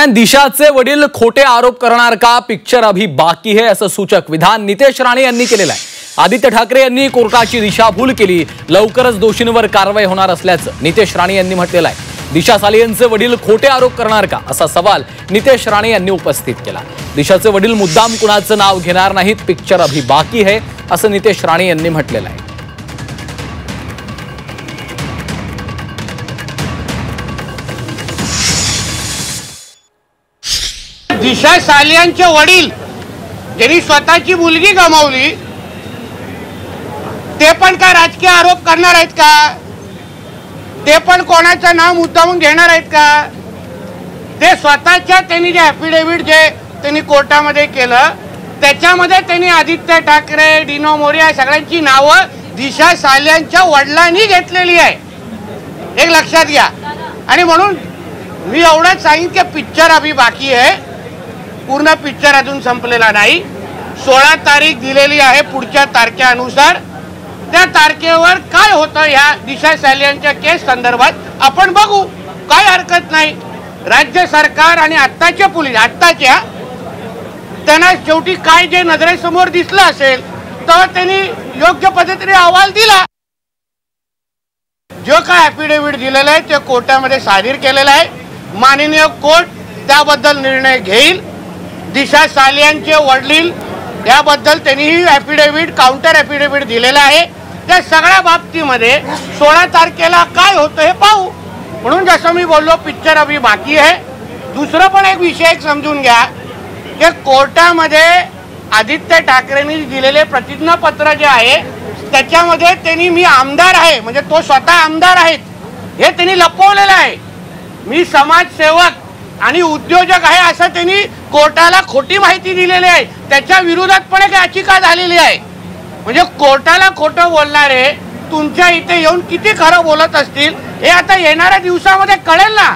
दिशाचे वडील खोटे आरोप करणार का, पिक्चर अभी बाकी है असं सूचक विधान नितेश राणे यांनी केलेलं आहे। आदित्य ठाकरे यांनी कोर्टाची दिशाभूल केली, लवकरच दोषींवर कारवाई होणार असल्याचं नितेश राणे यांनी म्हटलेलं आहे। दिशा सालियनचे वडील खोटे आरोप करणार का असा सवाल नितेश राणे यांनी उपस्थित केला। दिशाचे वडील मुद्दाम कुणाचं नाव घेणार नाहीत, पिक्चर अभी बाकी है असं नितेश राणे यांनी म्हटलेलं आहे। दिशा सालियनचे वडील ज्यांनी स्वतःची मुलगी गमावली ते पण काय राजकीय आरोप करणार आहेत का? ते पण कोणाचं नाव मुद्दामून घेणार आहेत का? ते स्वतःच्या त्यांनी जे ॲफिडेव्हिट जे त्यांनी कोर्टामध्ये केलं त्याच्यामध्ये त्यांनी आदित्य ठाकरे, डिनो मोरिया सगळ्यांची नावं दिशा सालियनच्या वडिलांनी घेतलेली आहे, एक लक्षात घ्या। आणि म्हणून मी एवढंच सांगेन की पिक्चर अभी बाकी आहे, पूर्ण पिक्चर अजून संपलेला नाही। 16 तारीख दिलेली आहे, पुढच्या तारखेनुसार त्या तारखेवर काय होतं ह्या दिशा सालियनच्या केस संदर्भात आपण बघू, काय हरकत नाही। राज्य सरकार आणि आत्ताचे पोलीस आत्ताच्या त्यांना शेवटी काय जे नजरेसमोर दिसलं असेल तर त्यांनी योग्य पद्धतीने अहवाल दिला। जो काय ॲफिडेव्हिट दिलेलं आहे ते कोर्टामध्ये सादर केलेलं आहे, माननीय कोर्ट त्याबद्दल निर्णय घेईल। दिशा सालियनचे वडील याबद्दल त्यांनी ॲफिडेव्हिट काउंटर ॲफिडेव्हिट दिलेला आहे, त्या सगळ्या बाबतीमध्ये 16 तारखेला काय होतं हे पाहू। म्हणून जसं मी बोललो पिक्चर अभी बाकी आहे। दुसरं पण एक विषय समजून घ्या की कोर्टामध्ये आदित्य ठाकरेंनी दिलेले प्रतिज्ञापत्र जे आहे त्याच्यामध्ये त्यांनी मी आमदार आहे म्हणजे तो स्वतः आमदार आहेत हे त्यांनी लपवलेलं आहे। मी समाजसेवक आणि उद्योजक आहे असं त्यांनी कोर्टाला खोटी माहिती दिलेली आहे, त्याच्या विरोधात पण एक याचिका झालेली आहे। म्हणजे कोर्टाला खोटं बोलणारे तुमच्या इथे येऊन किती खरं बोलत असतील हे आता येणाऱ्या दिवसामध्ये कळेल ना।